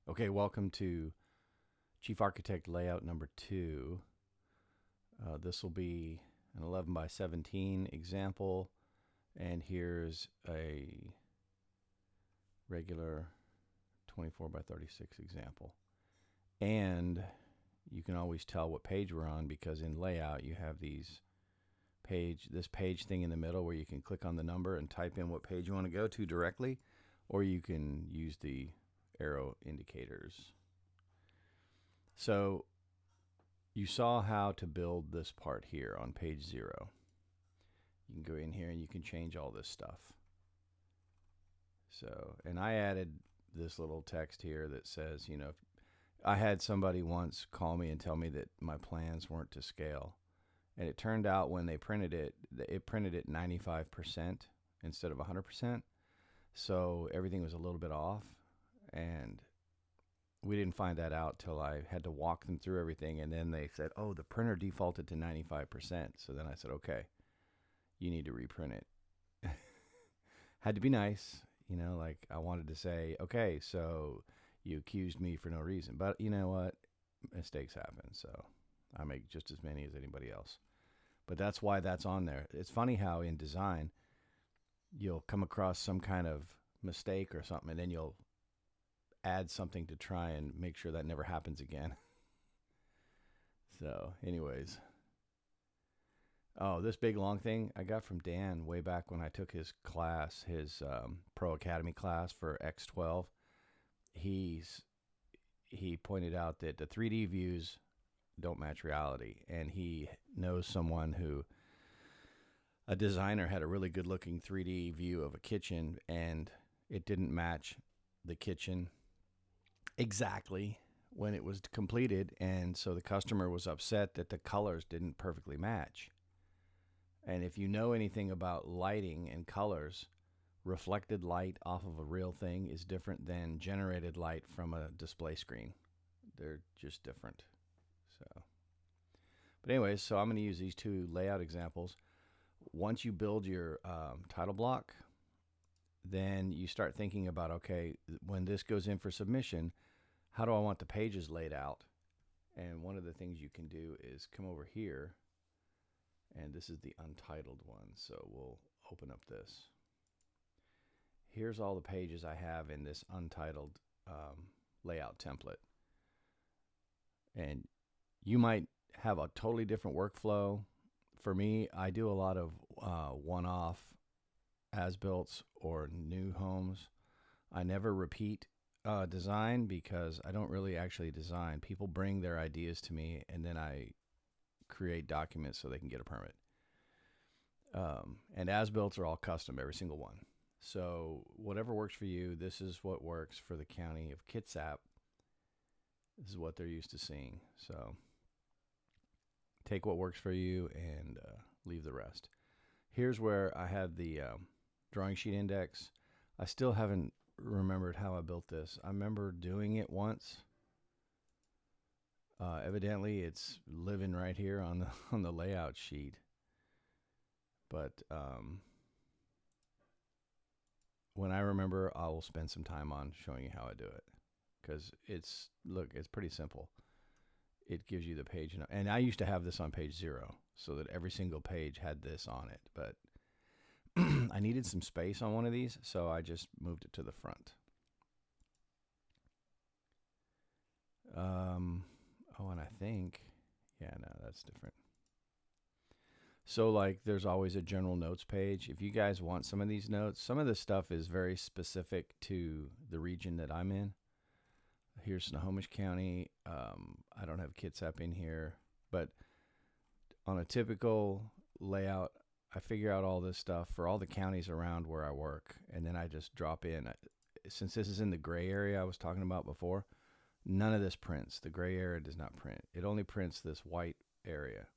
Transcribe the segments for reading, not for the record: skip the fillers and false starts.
Okay, welcome to Chief Architect Layout number 2. This will be an 11 by 17 example, and here's a regular 24 by 36 example. And you can always tell what page we're on because in layout you have this page thing in the middle where you can click on the number and type in what page you want to go to directly, or you can use the arrow indicators. So you saw how to build this part here on page 0. You can go in here and you can change all this stuff. So, and I added this little text here that says, I had somebody once call me and tell me that my plans weren't to scale. And it turned out when they printed it printed it 95% instead of 100%. So everything was a little bit off. And we didn't find that out till I had to walk them through everything. And then they said, oh, the printer defaulted to 95%. So then I said, okay, you need to reprint it. Had to be nice, like I wanted to say, okay, so you accused me for no reason. But you know what? Mistakes happen. So I make just as many as anybody else. But that's why that's on there. It's funny how in design, you'll come across some kind of mistake or something, and then you'll add something to try and make sure that never happens again. So, anyways. Oh, this big long thing I got from Dan way back when I took his class, his Pro Academy class for X12. He pointed out that the 3D views don't match reality, and he knows someone who, a designer, had a really good looking 3D view of a kitchen, and it didn't match the kitchen exactly when it was completed, and so the customer was upset that the colors didn't perfectly match. And if you know anything about lighting and colors, reflected light off of a real thing is different than generated light from a display screen. They're just different. So, but anyways, so I'm going to use these two layout examples. Once you build your title block, then you start thinking about, okay, when this goes in for submission, how do I want the pages laid out? And one of the things you can do is come over here, and this is the untitled one. So we'll open up this. Here's all the pages I have in this untitled layout template. And you might have a totally different workflow. For me, I do a lot of one-off as-builts or new homes. I never repeat design because I don't really actually design. People bring their ideas to me, and then I create documents so they can get a permit. And as-builts are all custom, every single one. So whatever works for you, this is what works for the county of Kitsap. This is what they're used to seeing. So take what works for you and leave the rest. Here's where I have the drawing sheet index. I still haven't remembered how I built this. I remember doing it once. Evidently, it's living right here on the layout sheet. But when I remember, I will spend some time on showing you how I do it. Because it's pretty simple. It gives you the page. And I used to have this on page 0 so that every single page had this on it. But I needed some space on one of these, so I just moved it to the front. Oh, and I think, yeah, no, that's different. So like there's always a general notes page. If you guys want some of these notes, some of this stuff is very specific to the region that I'm in. Here's Snohomish County. I don't have Kitsap in here, but on a typical layout, I figure out all this stuff for all the counties around where I work, and then I just drop in. Since this is in the gray area I was talking about before, none of this prints. The gray area does not print. It only prints this white area.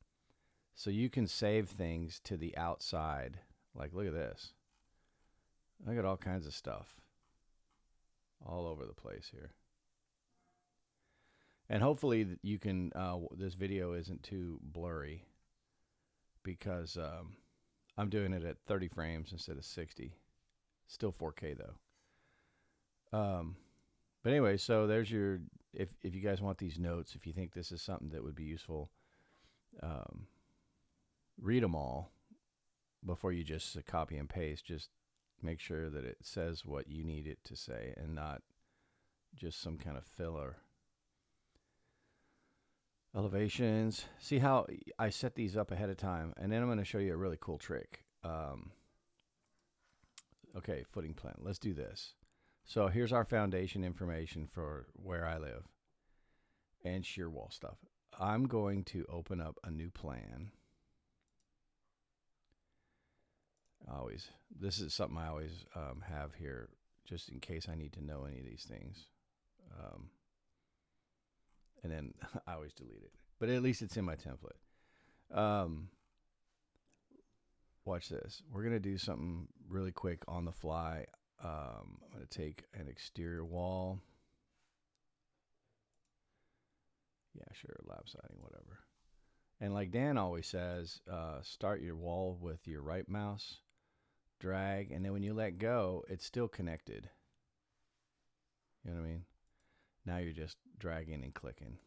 So you can save things to the outside. Like, look at this. I got all kinds of stuff all over the place here. And hopefully you can, this video isn't too blurry because I'm doing it at 30 frames instead of 60. Still 4K though. But But anyway, so there's your, if you guys want these notes, if you think this is something that would be useful, um, read them all before you just copy and paste. Just make sure that it says what you need it to say and not just some kind of filler. Elevations. See how I set these up ahead of time, and then I'm going to show you a really cool trick. Okay, footing plan. Let's do this. So here's our foundation information for where I live and shear wall stuff. I'm going to open up a new plan. This is something I always have here just in case I need to know any of these things. And then I always delete it. But at least it's in my template. Watch this. We're going to do something really quick on the fly. I'm going to take an exterior wall. Yeah, sure, lap siding, whatever. And like Dan always says, start your wall with your right mouse, drag, and then when you let go, it's still connected. You know what I mean? Now you're just dragging and clicking.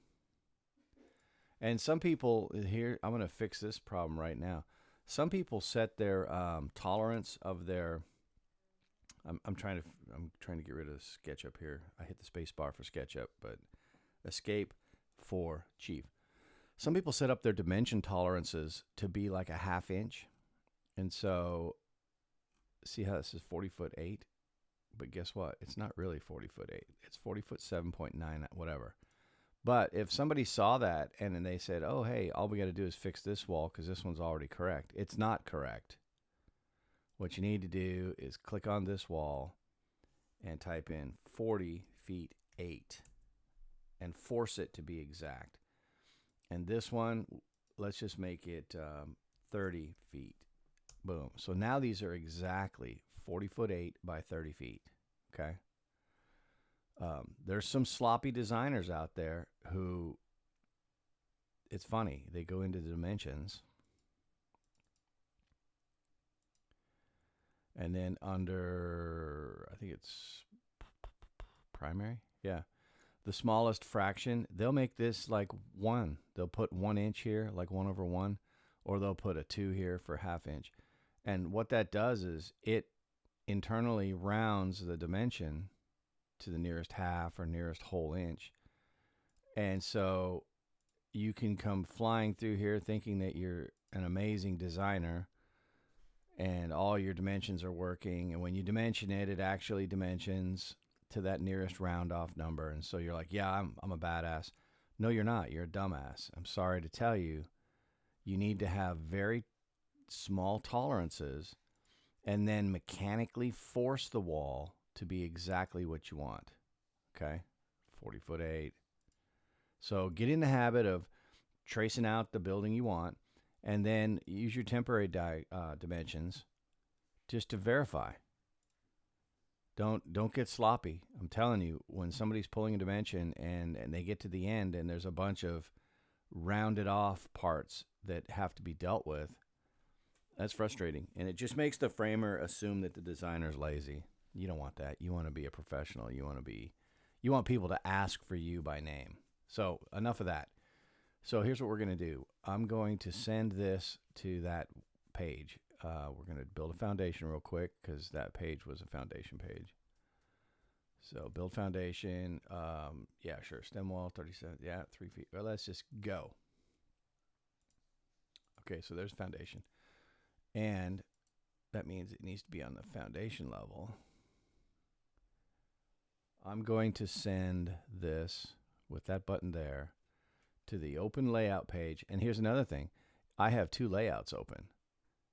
And some people here, I'm going to fix this problem right now. Some people set their tolerance of their. I'm trying to get rid of SketchUp here. I hit the space bar for SketchUp, but escape for Chief. Some people set up their dimension tolerances to be like a 1/2 inch, and so see how this is 40'8", but guess what? It's not really 40'8". It's 40'7.9", whatever. But if somebody saw that and then they said, oh, hey, all we got to do is fix this wall because this one's already correct. It's not correct. What you need to do is click on this wall and type in 40 feet 8 and force it to be exact. And this one, let's just make it 30 feet. Boom. So now these are exactly 40'8" by 30 feet. Okay. There's some sloppy designers out there who, it's funny, they go into the dimensions and then under, I think it's primary. Yeah. The smallest fraction, they'll make this like 1. They'll put 1 inch here, like 1/1, or they'll put a 2 here for 1/2 inch. And what that does is it internally rounds the dimension to the nearest half or nearest whole inch. And so you can come flying through here thinking that you're an amazing designer and all your dimensions are working. And when you dimension it, it actually dimensions to that nearest round off number. And so you're like, yeah, I'm a badass. No, you're not. You're a dumbass. I'm sorry to tell you, you need to have very small tolerances and then mechanically force the wall to be exactly what you want. Okay? 40'8". So get in the habit of tracing out the building you want and then use your temporary dimensions just to verify. Don't get sloppy. I'm telling you, when somebody's pulling a dimension and they get to the end and there's a bunch of rounded off parts that have to be dealt with, that's frustrating. And it just makes the framer assume that the designer's lazy. You don't want that. You want to be a professional. You want people to ask for you by name. So enough of that. So here's what we're going to do. I'm going to send this to that page. We're going to build a foundation real quick because that page was a foundation page. So build foundation. Yeah, sure. Stem wall, 37. Yeah, 3 feet. Well, let's just go. Okay, so there's foundation. And that means it needs to be on the foundation level. I'm going to send this with that button there to the open layout page. And here's another thing. I have 2 layouts open.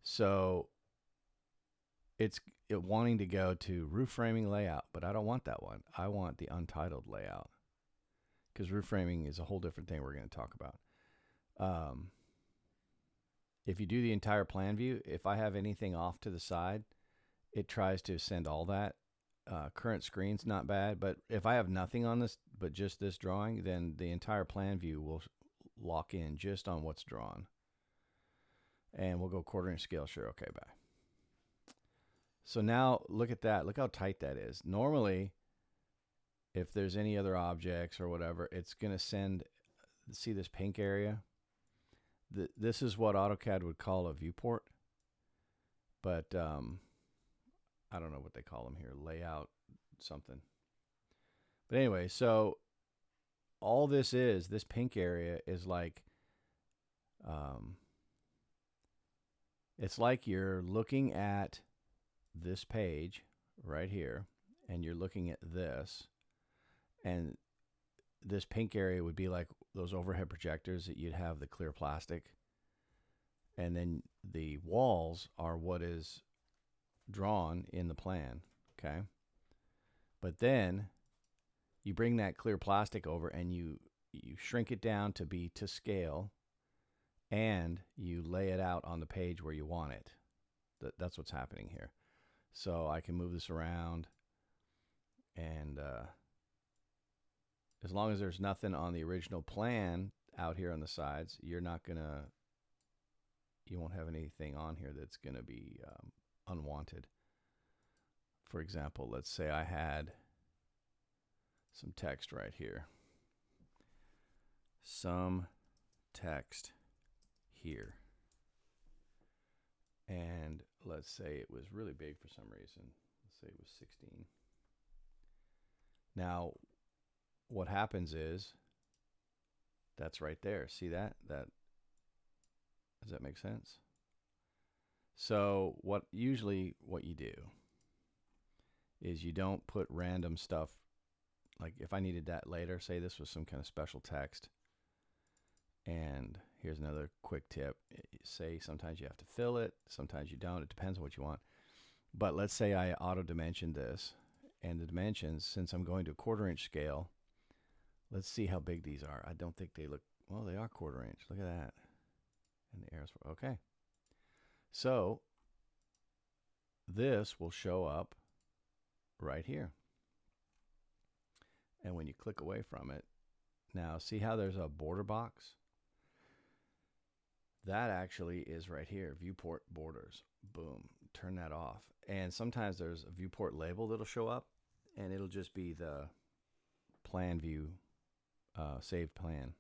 So it's wanting to go to roof framing layout, but I don't want that one. I want the untitled layout because roof framing is a whole different thing we're going to talk about. If you do the entire plan view, if I have anything off to the side, it tries to send all that. Current screen's not bad, but if I have nothing on this but just this drawing, then the entire plan view will lock in just on what's drawn. And we'll go 1/4 inch scale. Sure. Okay, bye. So now look at that. Look how tight that is. Normally, if there's any other objects or whatever, it's going to send, see this pink area? This is what AutoCAD would call a viewport, but I don't know what they call them here, layout something. But anyway, so all this pink area is like, it's like you're looking at this page right here, and you're looking at this, and this pink area would be like those overhead projectors that you'd have the clear plastic, and then the walls are what is drawn in the plan, okay? But then you bring that clear plastic over and you shrink it down to be to scale, and you lay it out on the page where you want it. That's what's happening here. So I can move this around, and as long as there's nothing on the original plan out here on the sides, you won't have anything on here that's gonna be unwanted. For example, let's say I had some text right here. Some text here. And let's say it was really big for some reason. Let's say it was 16. Now, what happens is, that's right there. See that? Does that make sense? So what you do is you don't put random stuff. Like if I needed that later, say this was some kind of special text, and here's another quick tip. Say sometimes you have to fill it, sometimes you don't. It depends on what you want. But let's say I auto-dimensioned this, and the dimensions, since I'm going to a 1/4 inch scale, let's see how big these are. I don't think they look, well, they are 1/4 inch. Look at that. And the arrows, okay. So this will show up right here. And when you click away from it, now see how there's a border box? That actually is right here, viewport borders. Boom, turn that off. And sometimes there's a viewport label that'll show up, and it'll just be the plan view, saved plan.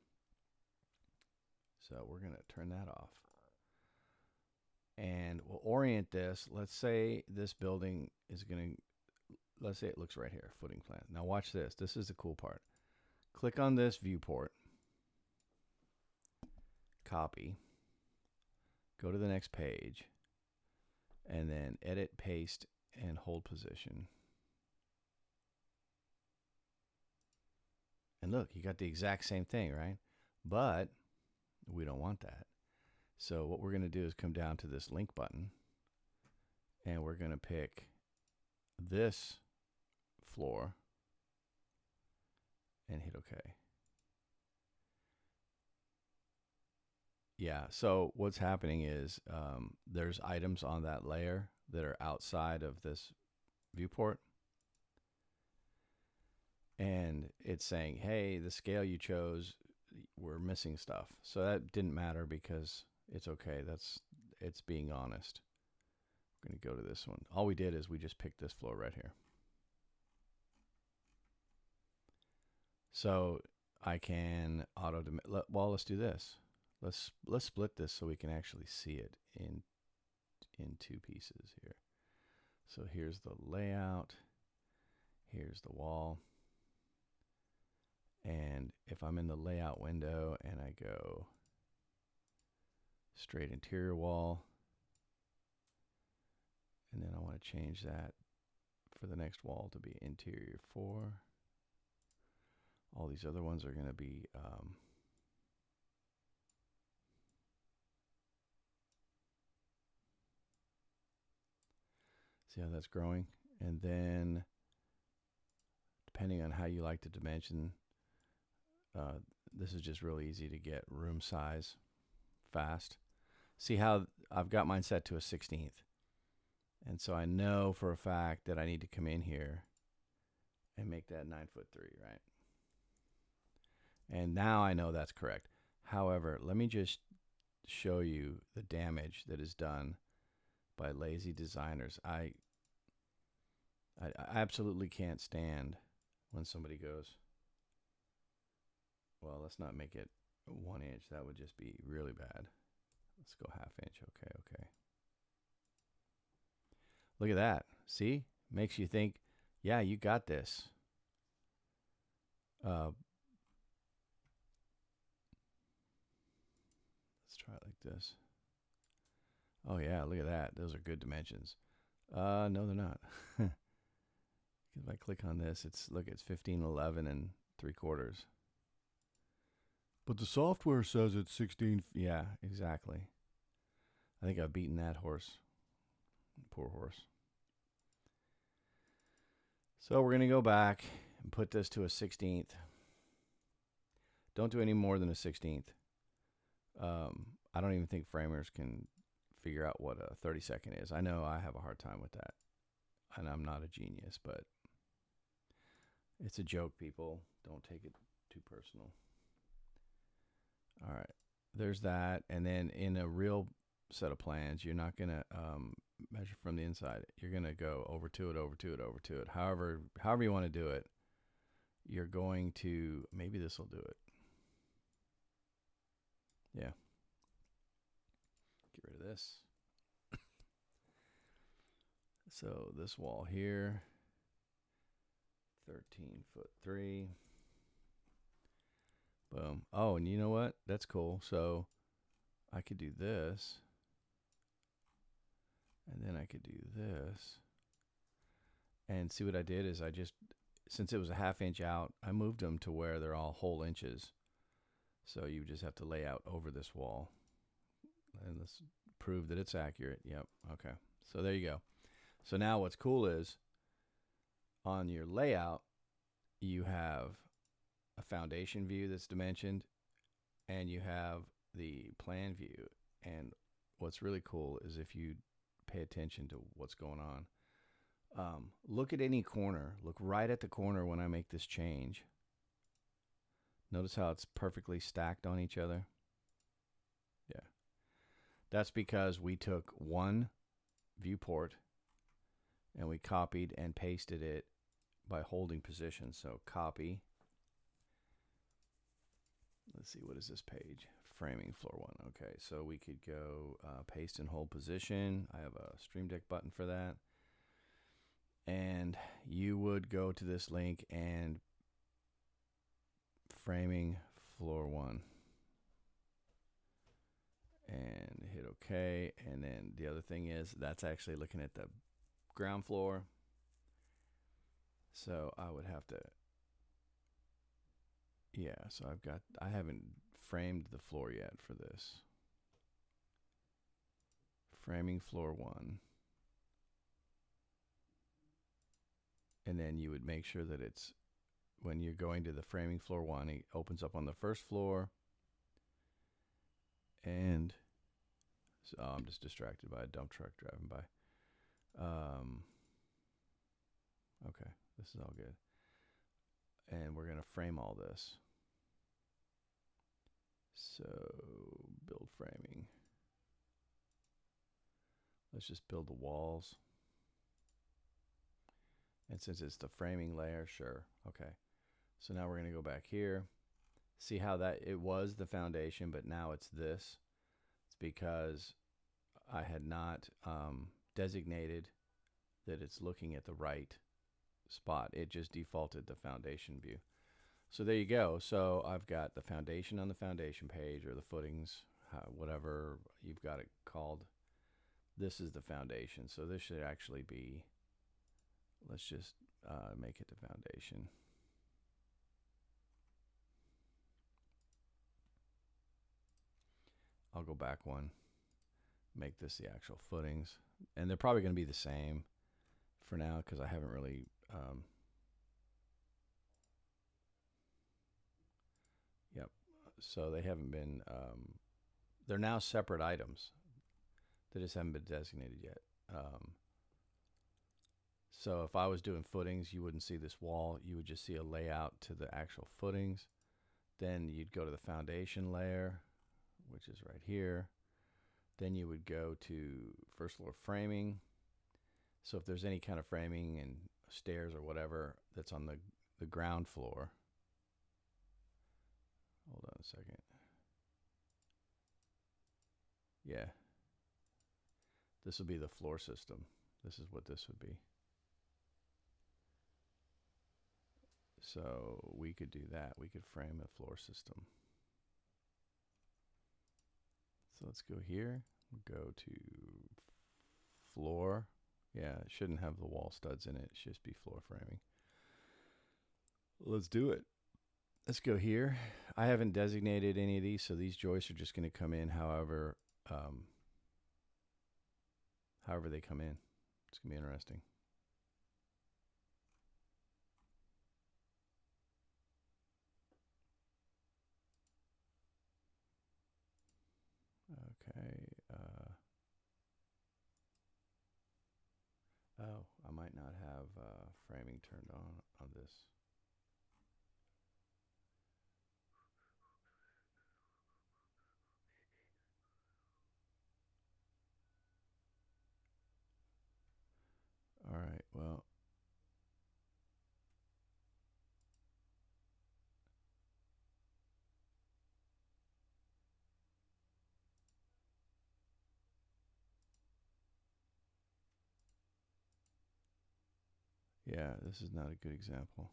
So we're gonna turn that off. And we'll orient this. Let's say this building is let's say it looks right here, footing plan. Now watch this. This is the cool part. Click on this viewport, copy, go to the next page, and then edit, paste, and hold position. And look, you got the exact same thing, right? But we don't want that. So what we're going to do is come down to this link button, and we're going to pick this floor and hit OK. Yeah, so what's happening is there's items on that layer that are outside of this viewport. And it's saying, hey, the scale you chose, we're missing stuff. So that didn't matter because it's okay. It's being honest. We're going to go to this one. All we did is we just picked this floor right here. So I can well, let's do this. Let's split this so we can actually see it in two pieces here. So here's the layout. Here's the wall. And if I'm in the layout window and I go straight interior wall, and then I want to change that for the next wall to be interior 4. All these other ones are going to be see how that's growing? And then depending on how you like to dimension, this is just really easy to get room size fast. See how I've got mine set to a 16th. And so I know for a fact that I need to come in here and make that 9'3", right? And now I know that's correct. However, let me just show you the damage that is done by lazy designers. I absolutely can't stand when somebody goes, well, let's not make it 1 inch. That would just be really bad. Let's go ½ inch. Okay, okay. Look at that. See? Makes you think, yeah, you got this. Let's try it like this. Oh, yeah, look at that. Those are good dimensions. No, they're not. If I click on this, it's 1511 3/4. But the software says it's 16. Yeah, exactly. I think I've beaten that horse. Poor horse. So we're going to go back and put this to a 16th. Don't do any more than a 16th. I don't even think framers can figure out what a 32nd is. I know I have a hard time with that. And I'm not a genius, but it's a joke, people. Don't take it too personal. All right. There's that. And then in a real set of plans, you're not going to measure from the inside. You're going to go over to it, over to it, over to it. However you want to do it, you're going to, maybe this will do it. Yeah. Get rid of this. So this wall here, 13'3". Boom. Oh, and you know what? That's cool. So I could do this. And then I could do this. And see what I did is I just, since it was a ½ inch out, I moved them to where they're all whole inches. So you just have to lay out over this wall. And let's prove that it's accurate. Yep. Okay. So there you go. So now what's cool is on your layout, you have a foundation view that's dimensioned, and you have the plan view. And what's really cool is if you pay attention to what's going on, look at any corner. Look right at the corner when I make this change. Notice how it's perfectly stacked on each other. Yeah. That's because we took one viewport and we copied and pasted it by holding position. So copy. Let's see, what is this page? Framing floor one. Okay, so we could go paste and hold position. I have a Stream Deck button for that. And you would go to this link and framing floor one. And hit OK. And then the other thing is that's actually looking at the ground floor. So I would have to, yeah, so I haven't framed the floor yet for this. Framing floor one. And then you would make sure that it's, when you're going to the framing floor one, it opens up on the first floor. And so I'm just distracted by a dump truck driving by. Okay, this is all good. And we're going to frame all this. So build framing. Let's just build the walls. And since it's the framing layer, sure. Okay. So now we're going to go back here. See how that it was the foundation, but now it's this. It's because I had not designated that it's looking at the right spot. It just defaulted the foundation view. So there you go. So I've got the foundation on the foundation page, or the footings, whatever you've got it called. This is the foundation. So this should actually be, let's just make it the foundation. I'll go back one, make this the actual footings. And they're probably going to be the same for now because I haven't really yep. So they haven't been, they're now separate items. They just haven't been designated yet. So if I was doing footings, you wouldn't see this wall. You would just see a layout to the actual footings. Then you'd go to the foundation layer, which is right here. Then you would go to first floor framing. So if there's any kind of framing and stairs or whatever that's on the the ground floor. Hold on a second. Yeah. This will be the floor system. This is what this would be. So we could do that. We could frame a floor system. So let's go here. We'll go to floor. Yeah, it shouldn't have the wall studs in it. It should just be floor framing. Let's do it. Let's go here. I haven't designated any of these, so these joists are just going to come in however they come in. It's going to be interesting. Okay. Oh, I might not have framing turned on this. All right, well. Yeah, this is not a good example.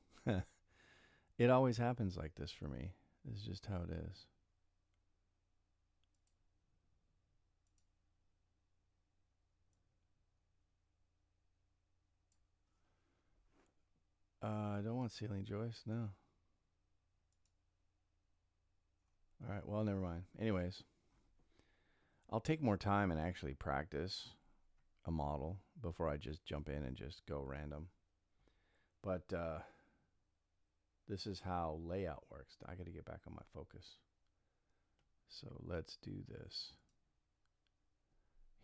It always happens like this for me. This is just how it is. I don't want ceiling joists, no. All right, well, never mind. Anyways, I'll take more time and actually practice a model before I just jump in and just go random. But this is how layout works. I got to get back on my focus. So let's do this.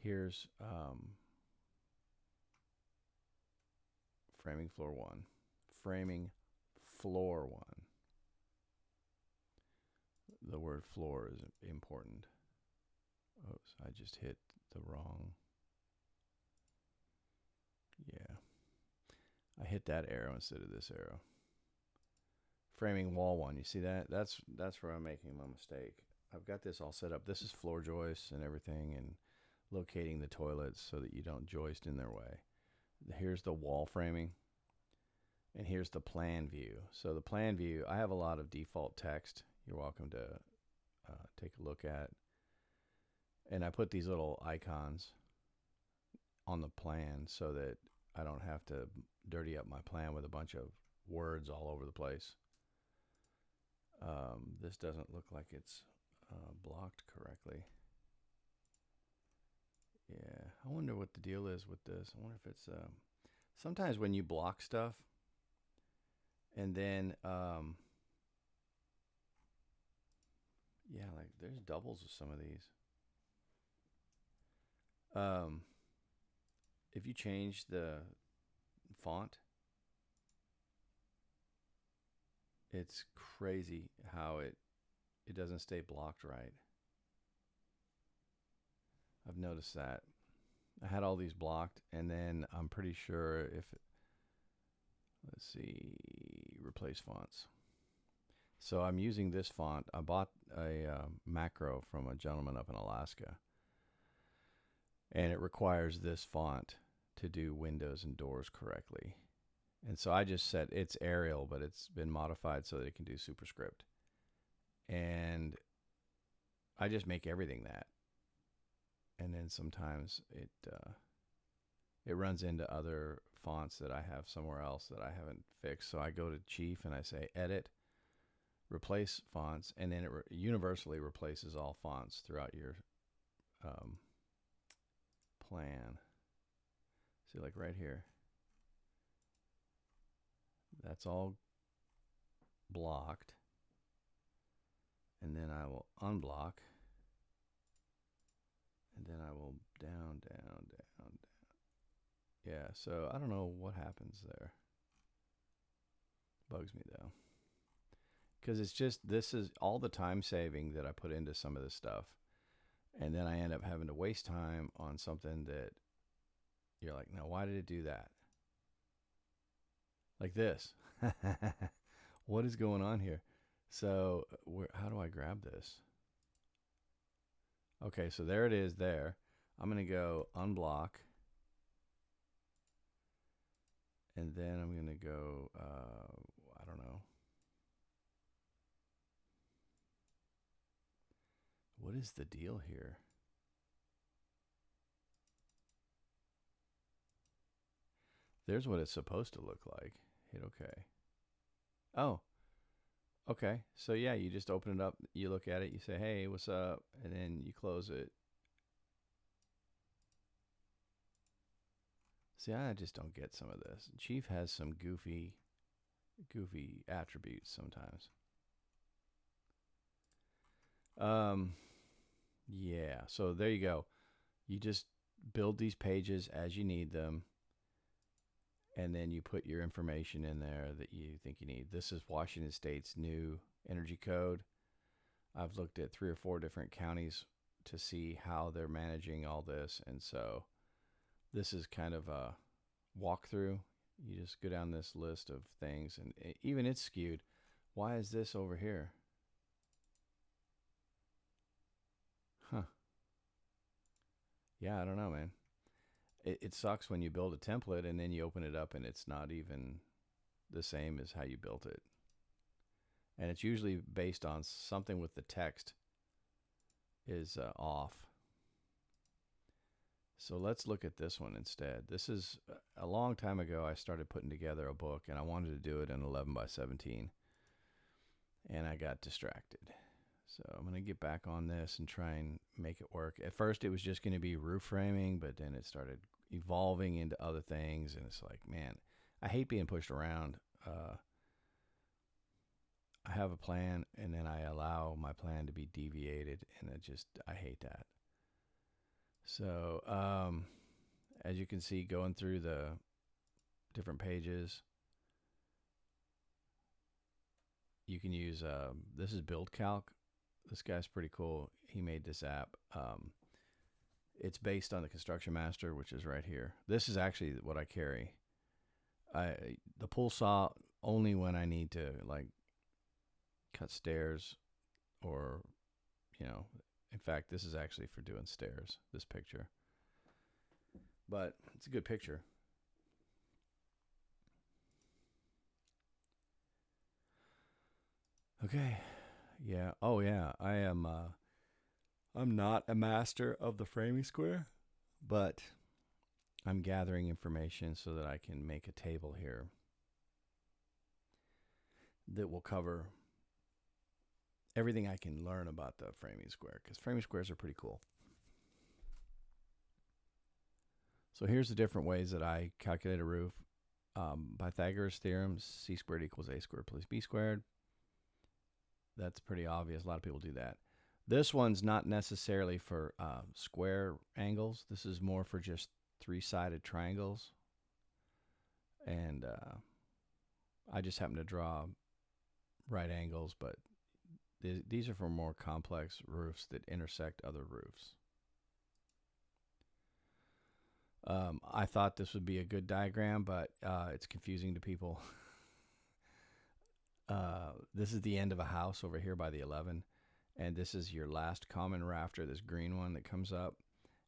Here's framing floor 1. Framing floor 1. The word floor is important. Oops, I just hit the wrong. Yeah. I hit that arrow instead of this arrow. Framing wall 1, you see that? That's where I'm making my mistake. I've got this all set up. This is floor joists and everything, and locating the toilets so that you don't joist in their way. Here's the wall framing, and here's the plan view. So the plan view, I have a lot of default text. You're welcome to take a look at. And I put these little icons on the plan so that I don't have to dirty up my plan with a bunch of words all over the place. This doesn't look like it's blocked correctly. Yeah, I wonder what the deal is with this. I wonder if it's sometimes when you block stuff and then yeah, like there's doubles of some of these. If you change the font, it's crazy how it doesn't stay blocked right. I've noticed that. I had all these blocked, and then I'm pretty sure if, let's see, replace fonts. So I'm using this font. I bought a macro from a gentleman up in Alaska, and it requires this font to do windows and doors correctly. And so I just set, it's Arial, but it's been modified so that it can do superscript. And I just make everything that. And then sometimes it runs into other fonts that I have somewhere else that I haven't fixed. So I go to Chief and I say Edit, Replace Fonts, and then it universally replaces all fonts throughout your plan. See, like right here. That's all blocked. And then I will unblock. And then I will down. Yeah, so I don't know what happens there. Bugs me though. Because it's just, this is all the time saving that I put into some of this stuff. And then I end up having to waste time on something that you're like, no, why did it do that? like this. What is going on here? So how do I grab this? Okay, so there it is there. I'm going to go unblock. And then I'm going to go, I don't know. What is the deal here? There's what it's supposed to look like. Hit OK. Oh, okay. So yeah, you just open it up. You look at it. You say, hey, what's up? And then you close it. See, I just don't get some of this. Chief has some goofy attributes sometimes. Yeah, so there you go. You just build these pages as you need them, and then you put your information in there that you think you need. This is Washington State's new energy code. I've looked at 3 or 4 different counties to see how they're managing all this, and so this is kind of a walkthrough. You just go down this list of things, and even it's skewed. Why is this over here? Huh. Yeah, I don't know, man. It sucks when you build a template and then you open it up and it's not even the same as how you built it. And it's usually based on something with the text is off. So let's look at this one instead. This is a long time ago. I started putting together a book and I wanted to do it in 11 by 17. And I got distracted. So I'm going to get back on this and try and make it work. At first, it was just going to be roof framing, but then it started evolving into other things. And it's like, man, I hate being pushed around. I have a plan, and then I allow my plan to be deviated, and I hate that. So as you can see, going through the different pages, you can use, this is Build Calc. This guy's pretty cool. He made this app. It's based on the Construction Master, which is right here. This is actually what I carry. The pull saw only when I need to like cut stairs, or in fact, this is actually for doing stairs. This picture, but it's a good picture. Okay. Yeah. Oh, yeah. I'm not a master of the framing square, but I'm gathering information so that I can make a table here that will cover everything I can learn about the framing square, because framing squares are pretty cool. So here's the different ways that I calculate a roof. Pythagoras theorem, c squared equals a squared plus b squared. That's pretty obvious. A lot of people do that. This one's not necessarily for square angles. This is more for just 3-sided triangles. And I just happen to draw right angles, but these are for more complex roofs that intersect other roofs. I thought this would be a good diagram, but it's confusing to people. This is the end of a house over here by the 11. And this is your last common rafter, this green one that comes up.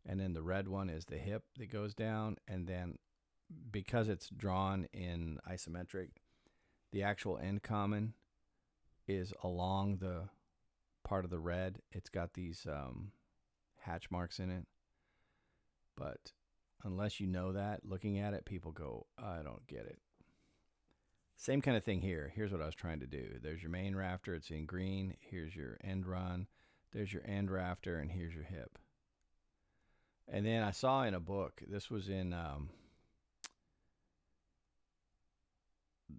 And then the red one is the hip that goes down. And then because it's drawn in isometric, the actual end common is along the part of the red. It's got these hatch marks in it. But unless you know that, looking at it, people go, I don't get it. Same kind of thing here. Here's what I was trying to do. There's your main rafter. It's in green. Here's your end run. There's your end rafter, and here's your hip. And then I saw in a book, this was in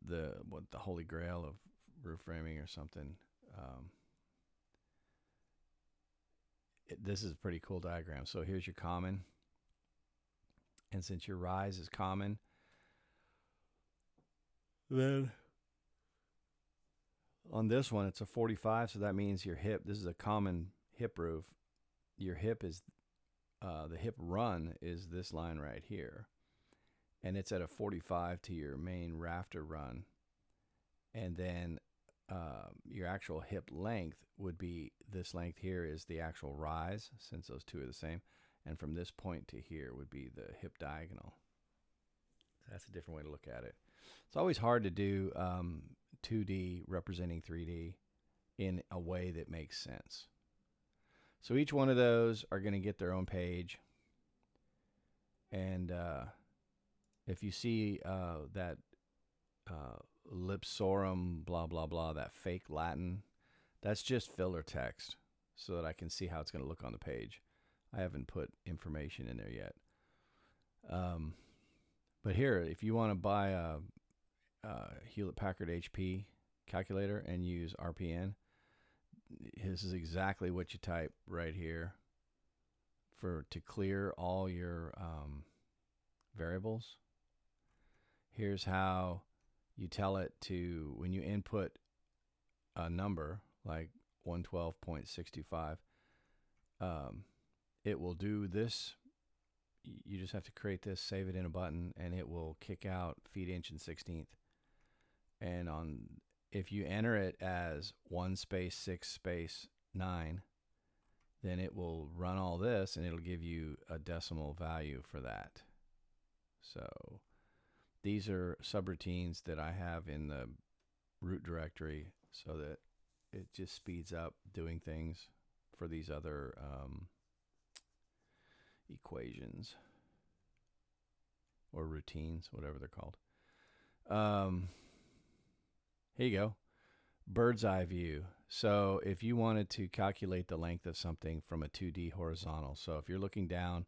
the Holy Grail of roof framing or something. This is a pretty cool diagram. So here's your common. And since your rise is common, then on this one, it's a 45. So that means your hip, this is a common hip roof. Your hip is, the hip run is this line right here. and it's at a 45 to your main rafter run. And then your actual hip length would be this length here is the actual rise, since those two are the same. And from this point to here would be the hip diagonal. That's a different way to look at it. It's always hard to do 2D representing 3D in a way that makes sense. So each one of those are going to get their own page. And if you see that lipsorum, blah, blah, blah, that fake Latin, that's just filler text so that I can see how it's going to look on the page. I haven't put information in there yet. But here, if you want to buy a Hewlett-Packard HP calculator and use RPN, this is exactly what you type right here to clear all your variables. Here's how you tell it to, when you input a number like 112.625, it will do this. You just have to create this, save it in a button, and it will kick out feet, inch, and 16th. And if you enter it as 1 space 6 space 9, then it will run all this, and it'll give you a decimal value for that. So these are subroutines that I have in the root directory so that it just speeds up doing things for these other equations or routines, whatever they're called. Here you go. Bird's eye view. So if you wanted to calculate the length of something from a 2D horizontal, so if you're looking down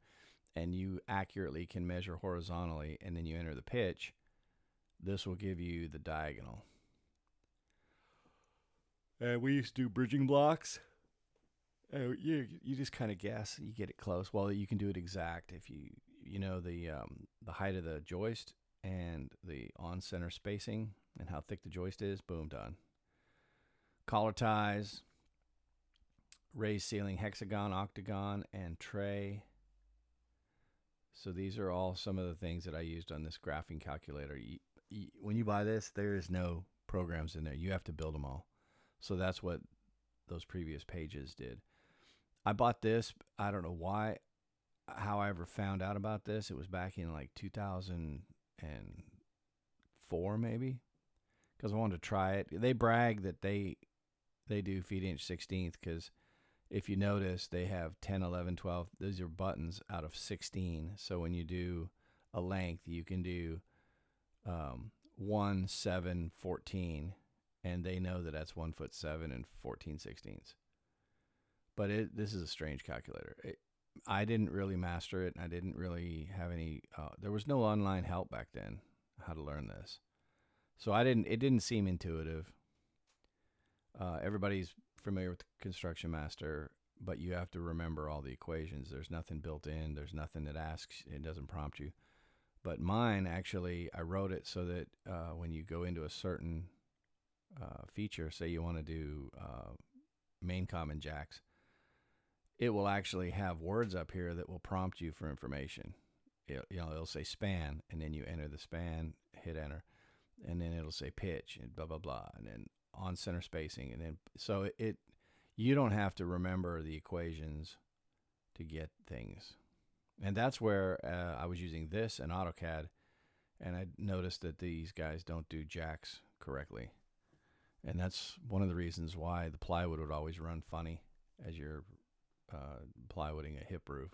and you accurately can measure horizontally and then you enter the pitch, this will give you the diagonal. We used to do bridging blocks. You just kind of guess. You get it close. Well, you can do it exact if you know the height of the joist and the on-center spacing and how thick the joist is. Boom, done. Collar ties, raised ceiling, hexagon, octagon, and tray. So these are all some of the things that I used on this graphing calculator. When you buy this, there is no programs in there. You have to build them all. So that's what those previous pages did. I bought this. I don't know how I ever found out about this. It was back in like 2004 maybe, because I wanted to try it. They brag that they do feet, inch, 16th, because if you notice, they have 10, 11, 12. Those are buttons out of 16. So when you do a length, you can do 1, 7, 14, and they know that that's 1 foot 7 and 14/16. But this is a strange calculator. I didn't really master it. I didn't really have any. There was no online help back then how to learn this, so it didn't seem intuitive. Everybody's familiar with Construction Master, but you have to remember all the equations. There's nothing built in. There's nothing that asks. It doesn't prompt you. But mine, actually, I wrote it so that when you go into a certain feature, say you want to do main common jacks, it will actually have words up here that will prompt you for information. It'll say span, and then you enter the span, hit enter, and then it'll say pitch and blah, blah, blah, and then on center spacing. And then, so you don't have to remember the equations to get things. And that's where I was using this and AutoCAD, and I noticed that these guys don't do jacks correctly. And that's one of the reasons why the plywood would always run funny as you're plywooding a hip roof.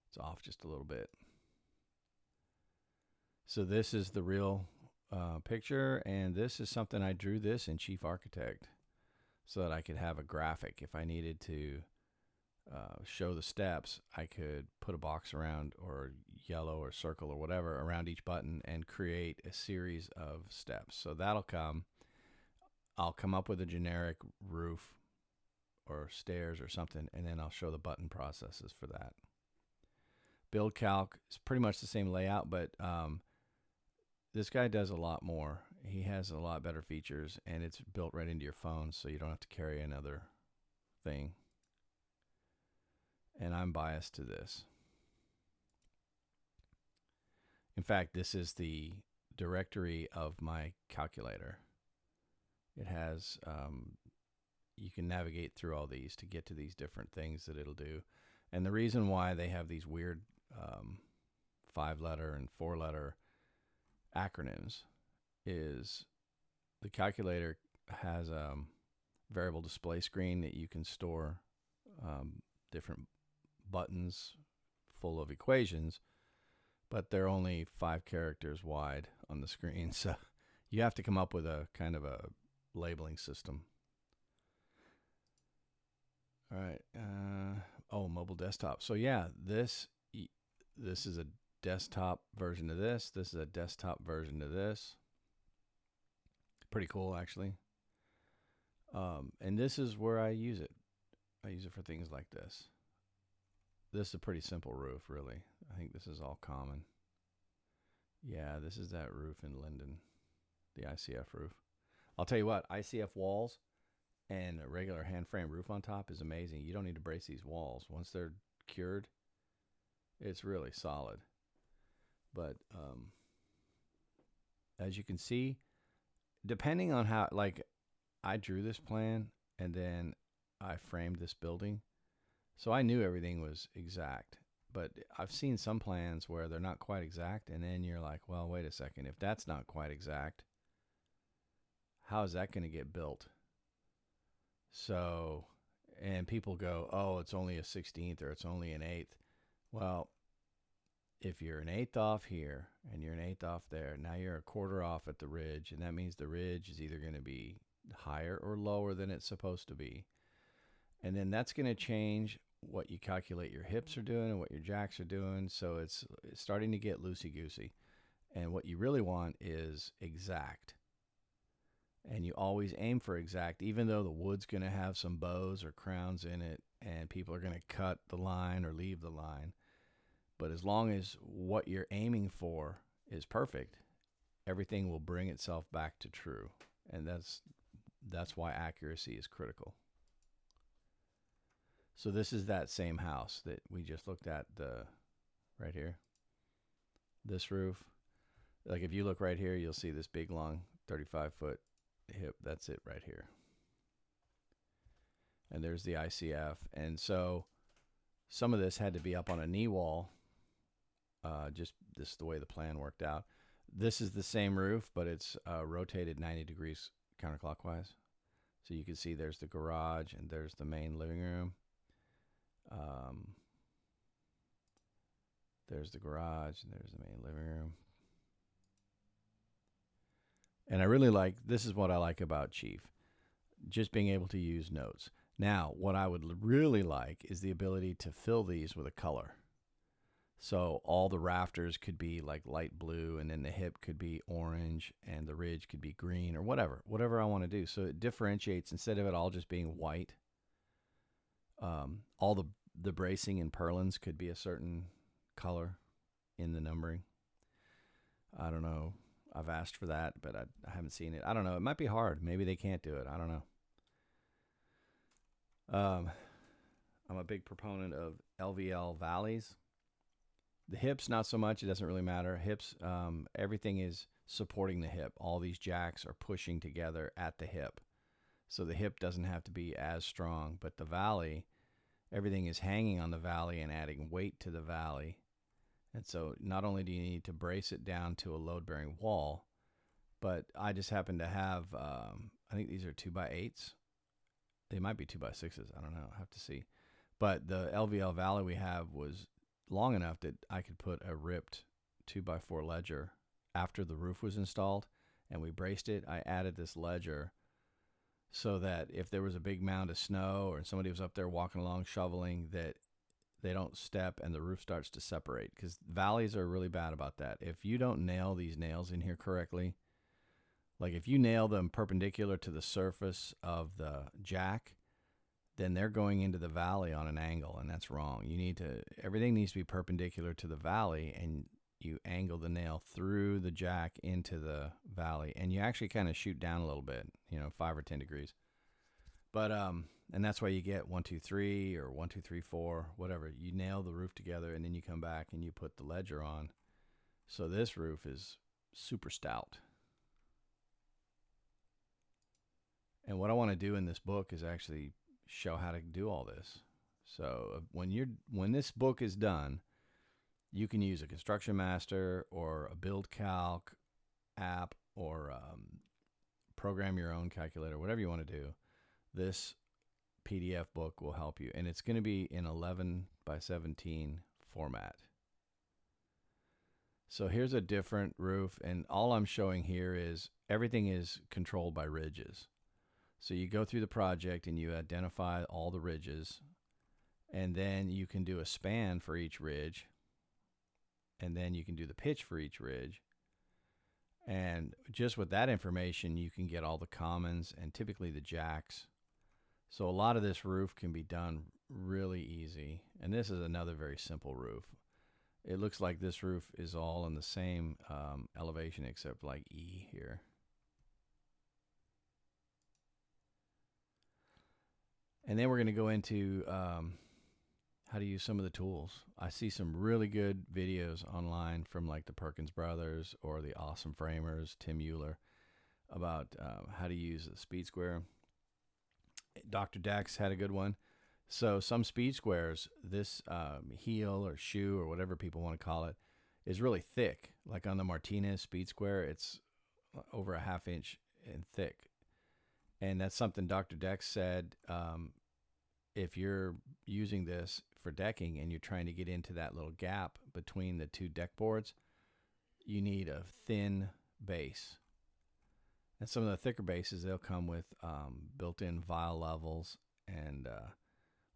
It's off just a little bit. So this is the real picture, and this is something I drew this in Chief Architect so that I could have a graphic. If I needed to show the steps, I could put a box around, or yellow or circle or whatever around each button and create a series of steps. So that'll come. I'll come up with a generic roof or stairs or something, and then I'll show the button processes for that. Build calc is pretty much the same layout, but this guy does a lot more. He has a lot better features, and it's built right into your phone, so you don't have to carry another thing. And I'm biased to this. In fact, this is the directory of my calculator. It has, you can navigate through all these to get to these different things that it'll do. And the reason why they have these weird 5-letter and 4-letter acronyms is the calculator has a variable display screen that you can store different buttons full of equations, but they're only 5 characters wide on the screen. So you have to come up with a kind of a labeling system. All right. Mobile desktop. So yeah, this is a desktop version of this. This is a desktop version of this. Pretty cool, actually. And this is where I use it. I use it for things like this. This is a pretty simple roof, really. I think this is all common. Yeah, this is that roof in Linden, the ICF roof. I'll tell you what, ICF walls and a regular hand frame roof on top is amazing. You don't need to brace these walls. Once they're cured, it's really solid. But as you can see, depending on how, like, I drew this plan and then I framed this building, so I knew everything was exact. But I've seen some plans where they're not quite exact, and then you're like, well, wait a second, if that's not quite exact, how is that going to get built? So, and people go, oh, it's only a 16th or it's only an 8th. Well, if you're an 1/8 off here and you're an 1/8 off there, now you're a 1/4 off at the ridge, and that means the ridge is either going to be higher or lower than it's supposed to be. And then that's going to change what you calculate your hips are doing and what your jacks are doing. So it's starting to get loosey-goosey. And what you really want is exact. And you always aim for exact, even though the wood's going to have some bows or crowns in it, and people are going to cut the line or leave the line. But as long as what you're aiming for is perfect, everything will bring itself back to true. And that's why accuracy is critical. So this is that same house that we just looked at, right here. This roof. Like if you look right here, you'll see this big long 35-foot hip. That's it right here. And there's the ICF. And so some of this had to be up on a knee wall. Just this is the way the plan worked out. This is the same roof, but it's rotated 90 degrees counterclockwise. So you can see there's the garage and there's the main living room. There's the garage and there's the main living room. And I really like, this is what I like about Chief, just being able to use notes. Now, what I would really like is the ability to fill these with a color. So all the rafters could be like light blue, and then the hip could be orange, and the ridge could be green, or whatever I want to do. So it differentiates instead of it all just being white. All the bracing and purlins could be a certain color in the numbering. I don't know. I've asked for that, but I haven't seen it. I don't know. It might be hard. Maybe they can't do it. I don't know. I'm a big proponent of LVL valleys. The hips, not so much. It doesn't really matter. Hips, everything is supporting the hip. All these jacks are pushing together at the hip. So the hip doesn't have to be as strong. But the valley, everything is hanging on the valley and adding weight to the valley. And so not only do you need to brace it down to a load-bearing wall, but I just happen to have, I think these are 2x8s. They might be 2x6s. I don't know. I have to see. But the LVL valley we have was long enough that I could put a ripped 2x4 ledger after the roof was installed, and we braced it. I added this ledger so that if there was a big mound of snow or somebody was up there walking along shoveling, that they don't step and the roof starts to separate, because valleys are really bad about that. If you don't nail these nails in here correctly, like if you nail them perpendicular to the surface of the jack, then they're going into the valley on an angle, and that's wrong. Everything needs to be perpendicular to the valley, and you angle the nail through the jack into the valley, and you actually kind of shoot down a little bit, 5 or 10 degrees. But, and that's why you get 1, 2, 3 or 1, 2, 3, 4, whatever. You nail the roof together, and then you come back and you put the ledger on, So this roof is super stout. And what I want to do in this book is actually show how to do all this. So when this book is done, you can use a Construction Master or a Build Calc app or program your own calculator, whatever you want to do. This PDF book will help you, and it's going to be in 11 by 17 format. So here's a different roof, and all I'm showing here is everything is controlled by ridges. So you go through the project and you identify all the ridges, and then you can do a span for each ridge, and then you can do the pitch for each ridge. And just with that information, you can get all the commons and typically the jacks. So a lot of this roof can be done really easy. And this is another very simple roof. It looks like this roof is all in the same elevation except like E here. And then we're going to go into how to use some of the tools. I see some really good videos online from like the Perkins Brothers or the Awesome Framers, Tim Euler, about how to use the speed square. Dr. Dax had a good one. So some speed squares, this heel or shoe or whatever people want to call it, is really thick. Like on the Martinez speed square, it's over a ½ inch in thick. And that's something Dr. Dex said, if you're using this for decking and you're trying to get into that little gap between the two deck boards, you need a thin base. And some of the thicker bases, they'll come with built-in vial levels and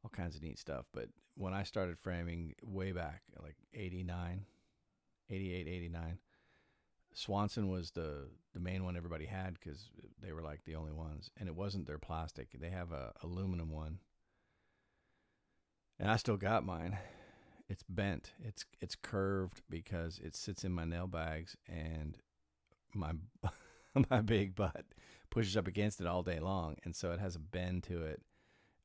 all kinds of neat stuff. But when I started framing way back, like 89, Swanson was the main one everybody had because they were like the only ones. And it wasn't their plastic. They have a aluminum one. And I still got mine. It's bent. It's curved because it sits in my nail bags, and my my big butt pushes up against it all day long, and so it has a bend to it.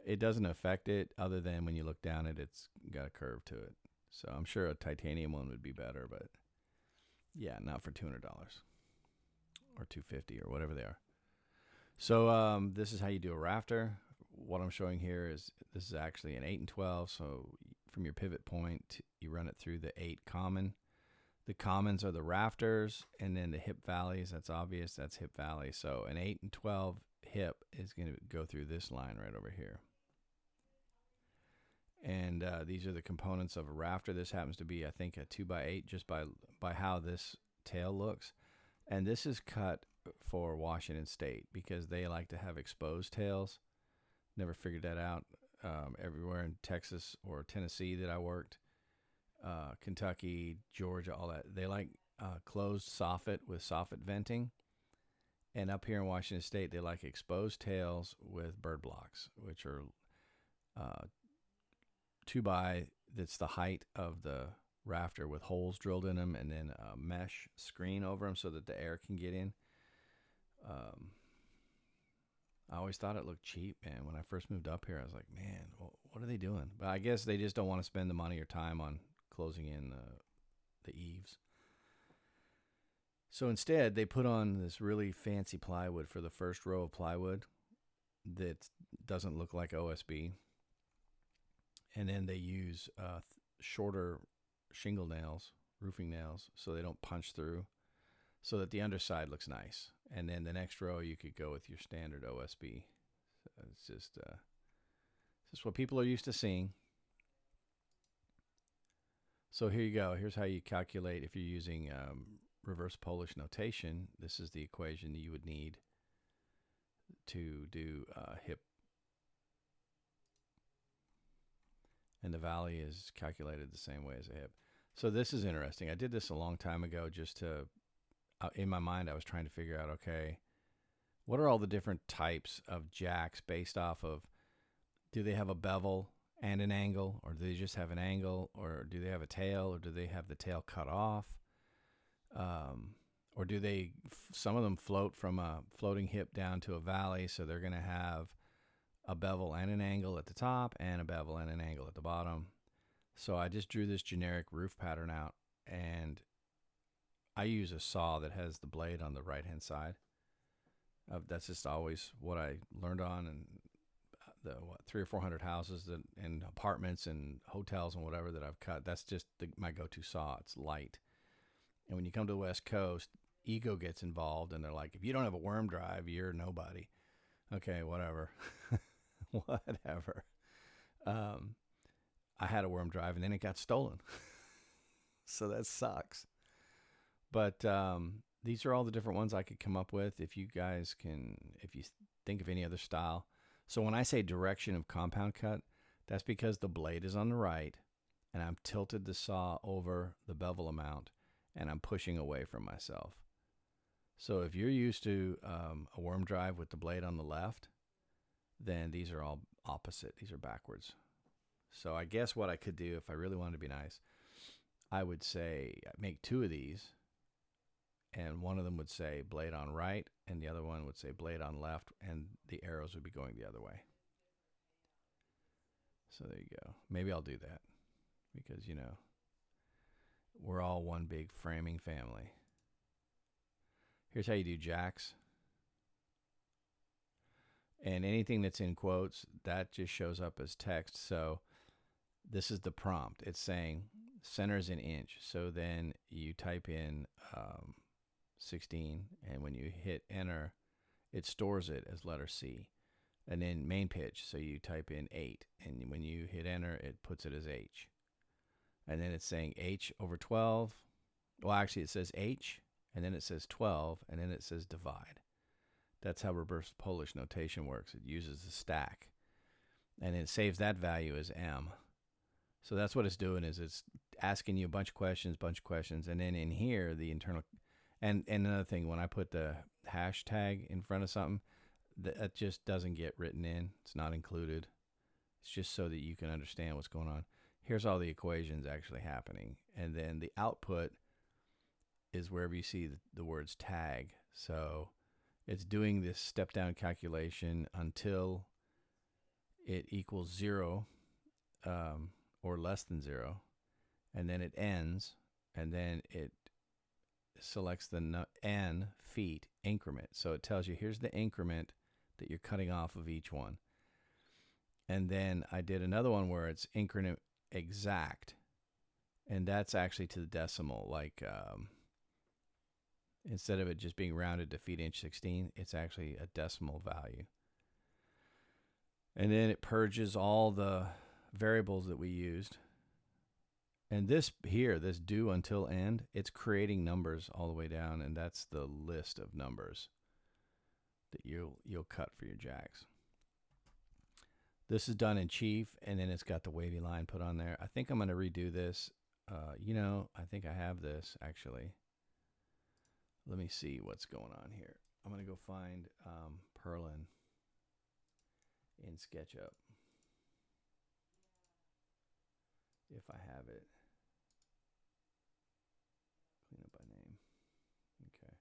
It doesn't affect it other than when you look down it, it's got a curve to it. So I'm sure a titanium one would be better, but yeah, not for $200 or $250 or whatever they are. So this is how you do a rafter. What I'm showing here is this is actually an 8 and 12. So from your pivot point, you run it through the 8 common. The commons are the rafters, and then the hip valleys. That's obvious. That's hip valley. So an 8 and 12 hip is going to go through this line right over here. And these are the components of a rafter. This happens to be, I think, a 2x8 just by how this tail looks. And this is cut for Washington State because they like to have exposed tails. Never figured that out. Everywhere in Texas or Tennessee that I worked, Kentucky, Georgia, all that, they like closed soffit with soffit venting. And up here in Washington State, they like exposed tails with bird blocks, which are 2x, that's the height of the rafter with holes drilled in them, and then a mesh screen over them so that the air can get in. I always thought it looked cheap, man. When I first moved up here, I was like, man, what are they doing? But I guess they just don't want to spend the money or time on closing in the eaves. So instead, they put on this really fancy plywood for the first row of plywood that doesn't look like OSB. And then they use shorter shingle nails, roofing nails, so they don't punch through, so that the underside looks nice. And then the next row, you could go with your standard OSB. So it's just what people are used to seeing. So here you go. Here's how you calculate if you're using reverse Polish notation. This is the equation that you would need to do hip. And the valley is calculated the same way as a hip. So this is interesting. I did this a long time ago just to, in my mind, I was trying to figure out, okay, what are all the different types of jacks based off of, do they have a bevel and an angle, or do they just have an angle, or do they have a tail, or do they have the tail cut off? Or do they, some of them float from a floating hip down to a valley, so they're going to have a bevel and an angle at the top and a bevel and an angle at the bottom. So I just drew this generic roof pattern out, and I use a saw that has the blade on the right hand side. That's just always what I learned on, and the 300 or 400 houses that and apartments and hotels and whatever that I've cut. That's just my go-to saw. It's light. And when you come to the West Coast, ego gets involved, and they're like, if you don't have a worm drive, you're nobody. Okay, whatever. Whatever. I had a worm drive, and then it got stolen. So that sucks. But these are all the different ones I could come up with. If you guys can, if you think of any other style. So when I say direction of compound cut, that's because the blade is on the right, and I'm tilted the saw over the bevel amount, and I'm pushing away from myself. So if you're used to a worm drive with the blade on the left, then these are all opposite. These are backwards. So I guess what I could do if I really wanted to be nice, I would say make two of these, and one of them would say blade on right, and the other one would say blade on left, and the arrows would be going the other way. So there you go. Maybe I'll do that because, you know, we're all one big framing family. Here's how you do jacks. And anything that's in quotes, that just shows up as text. So this is the prompt. It's saying centers in inch. So then you type in 16, and when you hit enter, it stores it as letter C. And then main pitch, so you type in 8, and when you hit enter, it puts it as H. And then it's saying H over 12. Well, actually, it says H, and then it says 12, and then it says divide. That's how reverse Polish notation works. It uses the stack, and it saves that value as M. So that's what it's doing, is it's asking you a bunch of questions, and then in here, the internal... And another thing, when I put the hashtag in front of something, that just doesn't get written in. It's not included. It's just so that you can understand what's going on. Here's all the equations actually happening. And then the output is wherever you see the words tag. So it's doing this step-down calculation until it equals 0 or less than 0. And then it ends, and then it selects the n feet increment. So it tells you here's the increment that you're cutting off of each one. And then I did another one where it's increment exact, and that's actually to the decimal. Like instead of it just being rounded to feet inch 16, it's actually a decimal value. And then it purges all the variables that we used. And this here, this do until end, it's creating numbers all the way down, and that's the list of numbers that you'll cut for your jacks. This is done in Chief, and then it's got the wavy line put on there. I think I'm going to redo this. You know, I think I have this, actually. Let me see what's going on here. I'm going to go find Perlin in SketchUp, if I have it. Clean up by name. Okay.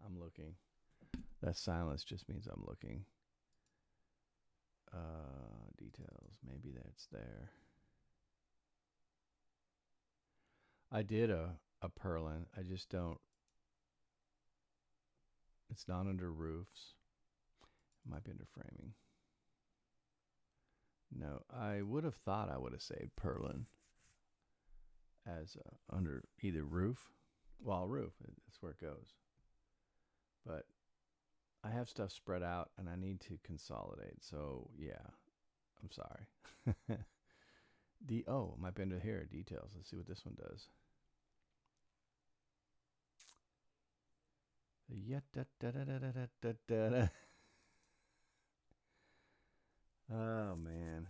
I'm looking. That silence just means I'm looking. Details. Maybe that's there. I did a Perlin. I just don't. It's not under roofs. It might be under framing. No, I would have thought I would have saved Perlin as under either roof. Well, roof. That's where it goes. But I have stuff spread out, and I need to consolidate. So, yeah, I'm sorry. Might be under here, details. Let's see what this one does. Oh, man.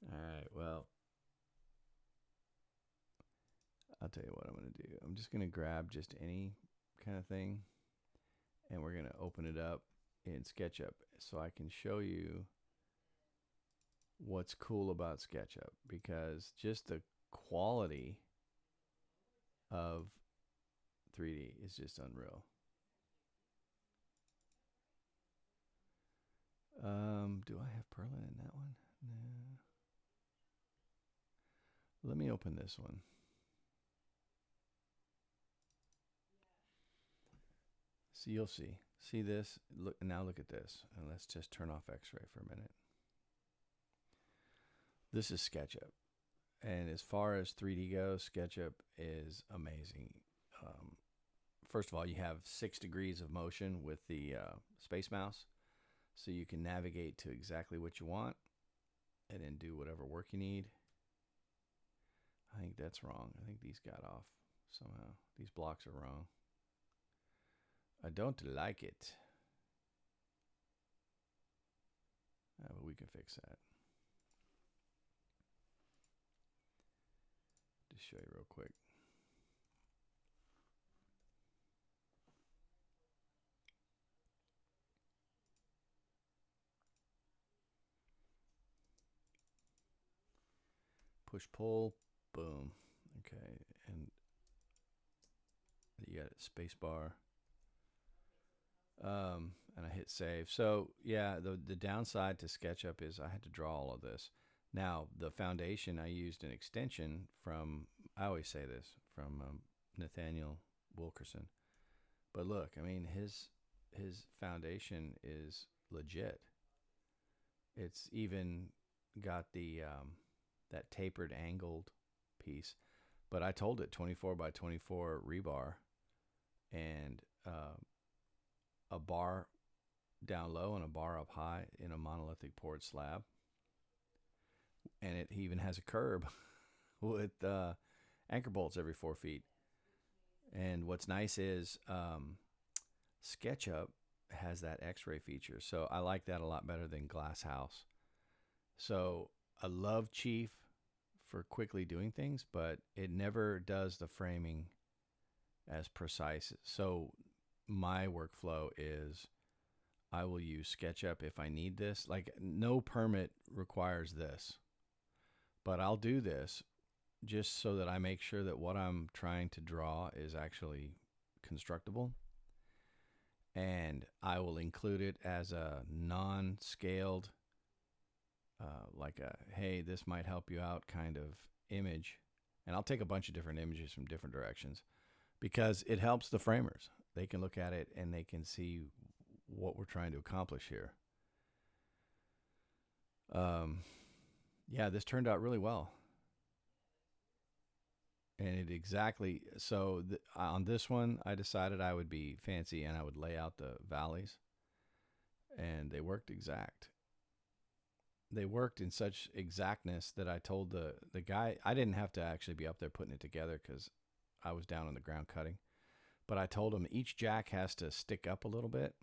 All right, well, I'll tell you what I'm going to do. I'm just going to grab just any kind of thing, and we're going to open it up in SketchUp so I can show you what's cool about SketchUp, because just the quality of 3D is just unreal. Do I have Perlin in that one? Nah. Let me open this one. So you'll see. See this? Look now. Look at this. And let's just turn off X-ray for a minute. This is SketchUp, and as far as 3D goes, SketchUp is amazing. First of all, you have 6 degrees of motion with the space mouse, so you can navigate to exactly what you want, and then do whatever work you need. I think that's wrong. I think these got off somehow. These blocks are wrong. I don't like it. But we can fix that. Just show you real quick. Push pull, boom. Okay, and you got it, space bar. And I hit save. So yeah, the downside to SketchUp is I had to draw all of this. Now the foundation, I used an extension from, I always say this, from Nathaniel Wilkerson. But look, I mean, his foundation is legit. It's even got the that tapered angled piece. But I told it 24 by 24 rebar and a bar down low and a bar up high in a monolithic poured slab. And it even has a curb with anchor bolts every 4 feet. And what's nice is SketchUp has that X-ray feature. So I like that a lot better than Glass House. So I love Chief for quickly doing things, but it never does the framing as precise. So my workflow is I will use SketchUp if I need this. Like no permit requires this, but I'll do this just so that I make sure that what I'm trying to draw is actually constructible. And I will include it as a non-scaled, like a, hey, this might help you out kind of image. And I'll take a bunch of different images from different directions because it helps the framers. They can look at it and they can see what we're trying to accomplish here. Yeah, this turned out really well. And it exactly, so on this one, I decided I would be fancy and I would lay out the valleys. And they worked exact. They worked in such exactness that I told the guy, I didn't have to actually be up there putting it together because I was down on the ground cutting. But I told him each jack has to stick up a little bit.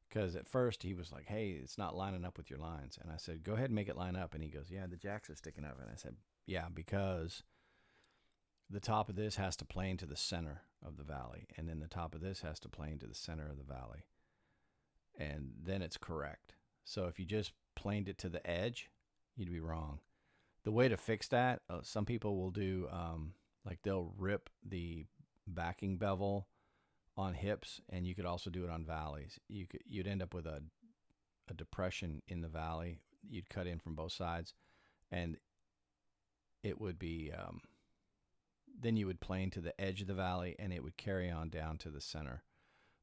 Because at first he was like, hey, it's not lining up with your lines. And I said, go ahead and make it line up. And he goes, yeah, the jacks are sticking up. And I said, yeah, because the top of this has to plane to the center of the valley. And then the top of this has to plane to the center of the valley. And then it's correct. So if you just planed it to the edge, you'd be wrong. The way to fix that, some people will do, like they'll rip the backing bevel on hips, and you could also do it on valleys. You'd end up with a depression in the valley. You'd cut in from both sides, and it would be then you would plane to the edge of the valley, and it would carry on down to the center.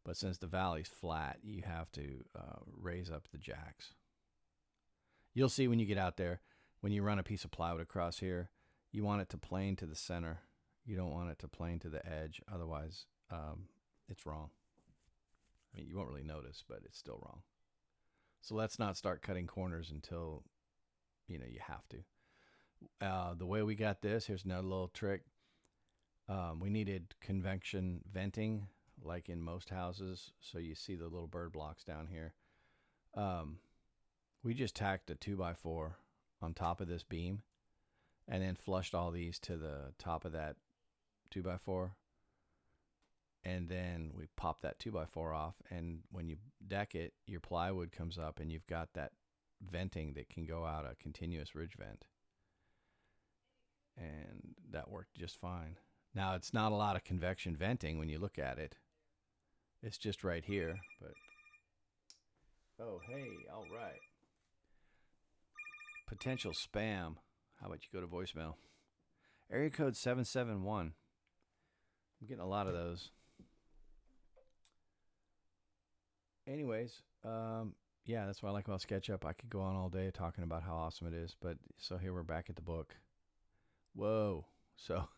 But since the valley's flat, you have to raise up the jacks. You'll see when you get out there, when you run a piece of plywood across here, you want it to plane to the center. You don't want it to plane to the edge. Otherwise, it's wrong. I mean, you won't really notice, but it's still wrong. So let's not start cutting corners until, you have to. The way we got this, here's another little trick. We needed convection venting, like in most houses. So you see the little bird blocks down here. We just tacked a 2x4 on top of this beam and then flushed all these to the top of that 2x4. And then we pop that 2x4 off. And when you deck it, your plywood comes up and you've got that venting that can go out a continuous ridge vent. And that worked just fine. Now, it's not a lot of convection venting when you look at it. It's just right here, but... Oh, hey, all right. Potential spam. How about you go to voicemail? Area code 771. I'm getting a lot of those. Anyways, yeah, that's what I like about SketchUp. I could go on all day talking about how awesome it is. But so here we're back at the book. Whoa. So,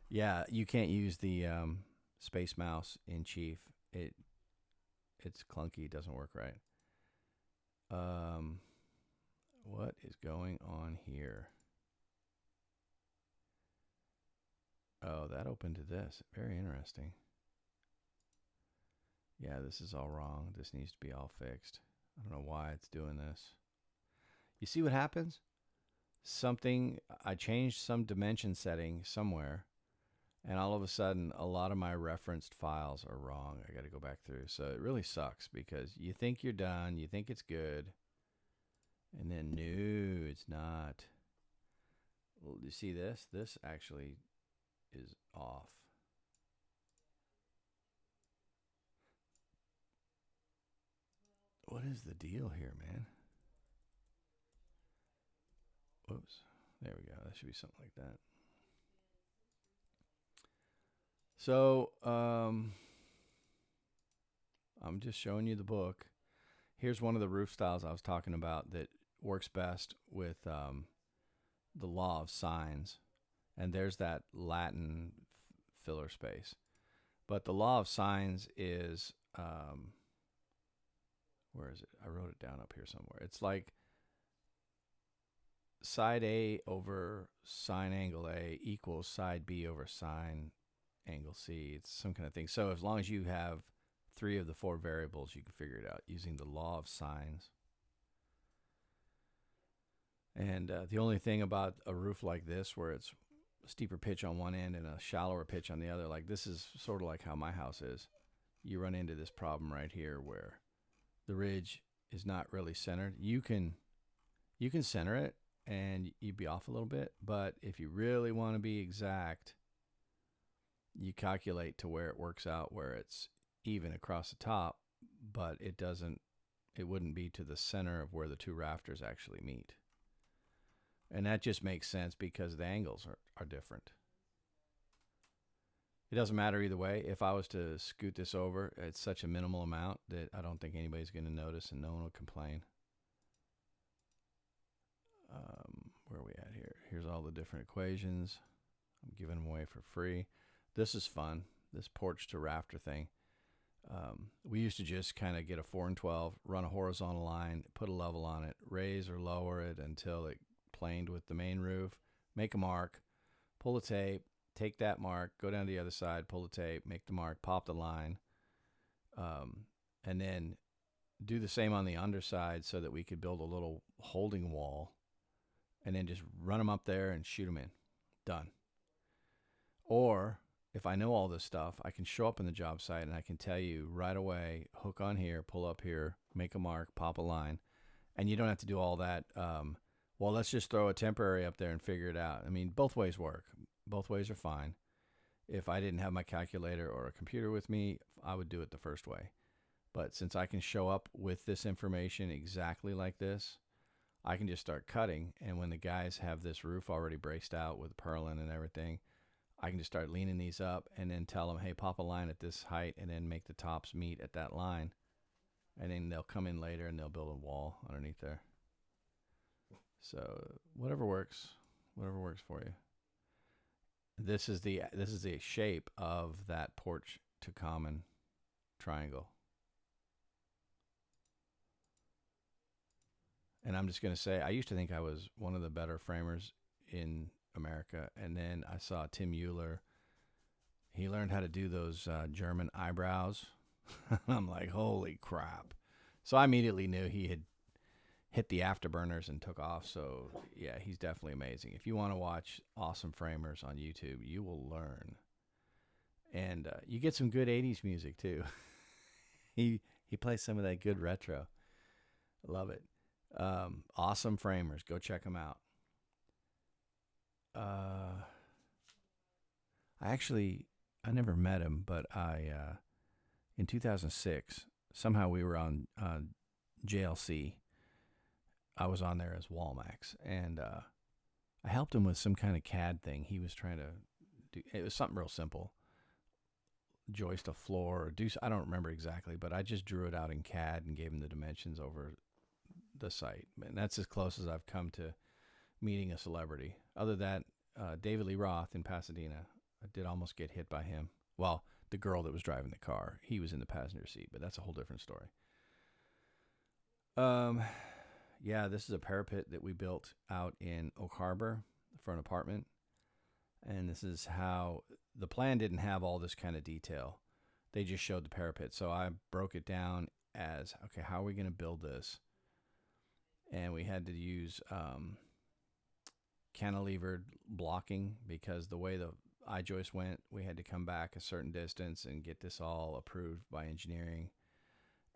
yeah, you can't use the Space Mouse in Chief. It's clunky. It doesn't work right. What is going on here? Oh, that opened to this. Very interesting. Yeah, this is all wrong. This needs to be all fixed. I don't know why it's doing this. You see what happens? I changed some dimension setting somewhere, and all of a sudden, a lot of my referenced files are wrong. I got to go back through. So it really sucks because you think you're done, you think it's good, and then no, it's not. Well, you see this? This actually is off. What is the deal here, man? Whoops. There we go. That should be something like that. So, I'm just showing you the book. Here's one of the roof styles I was talking about that works best with the law of sines. And there's that Latin filler space. But the law of sines is, where is it? I wrote it down up here somewhere. It's like side A over sine angle A equals side B over sine angle C. It's some kind of thing. So as long as you have 3 of the 4 variables, you can figure it out using the law of sines. And the only thing about a roof like this, where it's a steeper pitch on one end and a shallower pitch on the other, like this is sort of like how my house is. You run into this problem right here where the ridge is not really centered. You can center it and you'd be off a little bit, but if you really want to be exact, you calculate to where it works out where it's even across the top, but it wouldn't be to the center of where the 2 rafters actually meet. And that just makes sense because the angles are different. It doesn't matter either way. If I was to scoot this over, it's such a minimal amount that I don't think anybody's going to notice and no one will complain. Where are we at here? Here's all the different equations. I'm giving them away for free. This is fun, this porch to rafter thing. We used to just kind of get a 4 and 12, run a horizontal line, put a level on it, raise or lower it until it planed with the main roof, make a mark, pull the tape, take that mark, go down to the other side, pull the tape, make the mark, pop the line, and then do the same on the underside so that we could build a little holding wall and then just run them up there and shoot them in. Done. Or if I know all this stuff, I can show up in the job site and I can tell you right away, hook on here, pull up here, make a mark, pop a line. And you don't have to do all that. Well, let's just throw a temporary up there and figure it out. I mean, both ways work. Both ways are fine. If I didn't have my calculator or a computer with me, I would do it the first way. But since I can show up with this information exactly like this, I can just start cutting. And when the guys have this roof already braced out with purlin and everything, I can just start leaning these up and then tell them, hey, pop a line at this height and then make the tops meet at that line. And then they'll come in later and they'll build a wall underneath there. So whatever works for you. This is the shape of that porch to common triangle. And I'm just going to say, I used to think I was one of the better framers in America. And then I saw Tim Euler. He learned how to do those German eyebrows. I'm like, holy crap. So I immediately knew he had hit the afterburners and took off. So yeah, he's definitely amazing. If you want to watch awesome framers on YouTube, you will learn. And you get some good 80s music too. He plays some of that good retro. Love it. Awesome framers. Go check them out. I never met him, but in 2006, somehow we were on JLC, I was on there as Walmax, and I helped him with some kind of CAD thing. He was trying to do. It was something real simple, joist a floor or do. I don't remember exactly, but I just drew it out in CAD and gave him the dimensions over the site. And that's as close as I've come to meeting a celebrity. Other than that, David Lee Roth in Pasadena, I did almost get hit by him. Well, the girl that was driving the car, he was in the passenger seat, but that's a whole different story. Yeah, this is a parapet that we built out in Oak Harbor for an apartment. And this is how the plan didn't have all this kind of detail. They just showed the parapet. So I broke it down as, okay, how are we going to build this? And we had to use cantilevered blocking because the way the I-joist went, we had to come back a certain distance and get this all approved by engineering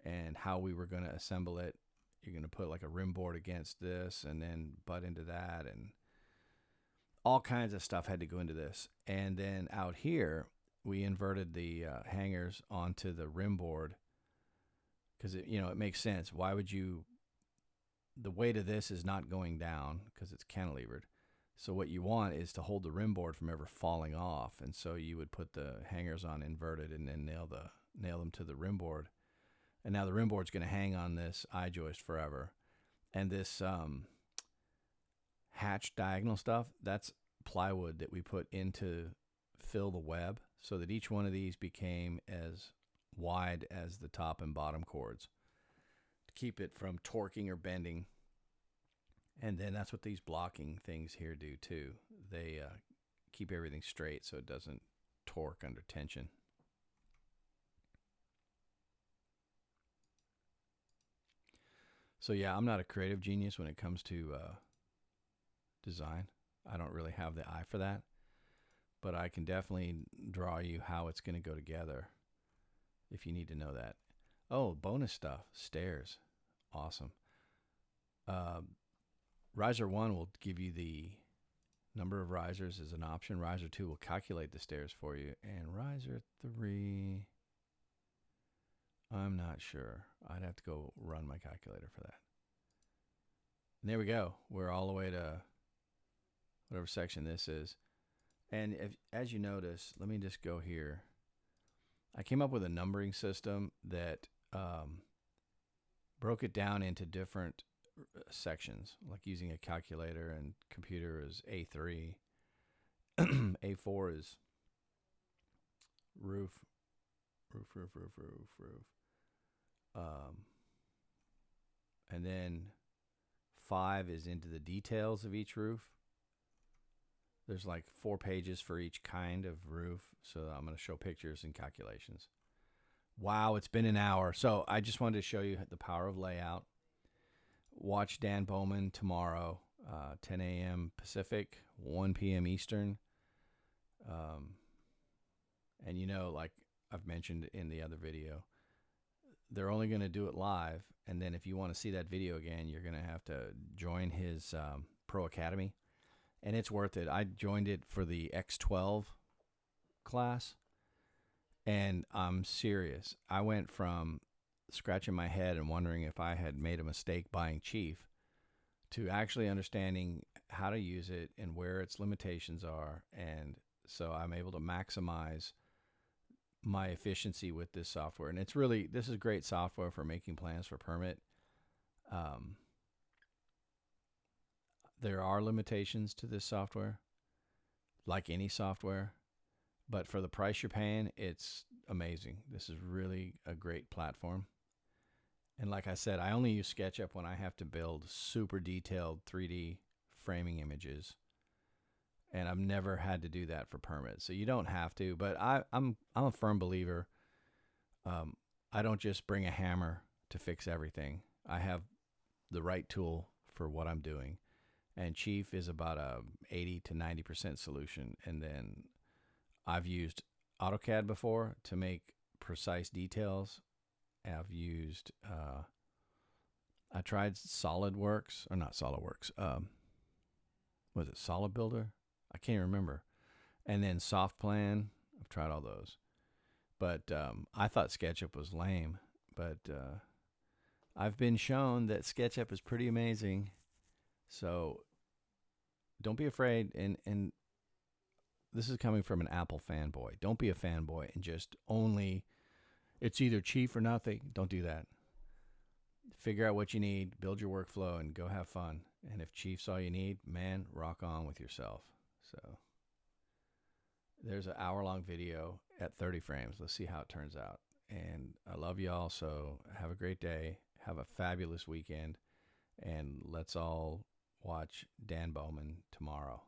and how we were going to assemble it. You're going to put like a rim board against this and then butt into that, and all kinds of stuff had to go into this. And then out here, we inverted the hangers onto the rim board because it makes sense. Why would you? The weight of this is not going down because it's cantilevered. So what you want is to hold the rim board from ever falling off, and so you would put the hangers on inverted and then nail them to the rim board. And now the rim board's going to hang on this I-joist forever. And this hatch diagonal stuff, that's plywood that we put in to fill the web so that each one of these became as wide as the top and bottom chords to keep it from torquing or bending. And then that's what these blocking things here do too. They keep everything straight so it doesn't torque under tension. So yeah, I'm not a creative genius when it comes to design. I don't really have the eye for that, but I can definitely draw you how it's going to go together if you need to know that. Oh, bonus stuff, stairs. Awesome. Riser 1 will give you the number of risers as an option. Riser 2 will calculate the stairs for you. And Riser 3, I'm not sure. I'd have to go run my calculator for that. And there we go. We're all the way to whatever section this is. And as you notice, let me just go here. I came up with a numbering system that broke it down into different sections, like using a calculator, and computer is A3. A4 is roof. And then 5 is into the details of each roof. There's like 4 pages for each kind of roof. So I'm going to show pictures and calculations. Wow, it's been an hour. So I just wanted to show you the power of layout. Watch Dan Bowman tomorrow, 10 a.m. Pacific, 1 p.m. Eastern. And like I've mentioned in the other video, they're only going to do it live. And then if you want to see that video again, you're going to have to join his Pro Academy. And it's worth it. I joined it for the X12 class. And I'm serious. I went from scratching my head and wondering if I had made a mistake buying Chief to actually understanding how to use it and where its limitations are. And so I'm able to maximize my efficiency with this software. And this is great software for making plans for permit. There are limitations to this software, like any software, but for the price you're paying, it's amazing. This is really a great platform. And like I said, I only use SketchUp when I have to build super detailed 3D framing images. And I've never had to do that for permits. So you don't have to, but I'm a firm believer. I don't just bring a hammer to fix everything. I have the right tool for what I'm doing. And Chief is about a 80 to 90% solution. And then I've used AutoCAD before to make precise details. I've used, I tried SolidWorks, or not SolidWorks, was it Solid Builder? I can't remember. And then SoftPlan, I've tried all those. But I thought SketchUp was lame, but I've been shown that SketchUp is pretty amazing. So don't be afraid. And this is coming from an Apple fanboy. Don't be a fanboy and just only, it's either chief or nothing. Don't do that. Figure out what you need, build your workflow, and go have fun. And if chief's all you need, man, rock on with yourself. So there's an hour-long video at 30 frames. Let's see how it turns out. And I love y'all, so have a great day. Have a fabulous weekend. And let's all watch Dan Bowman tomorrow.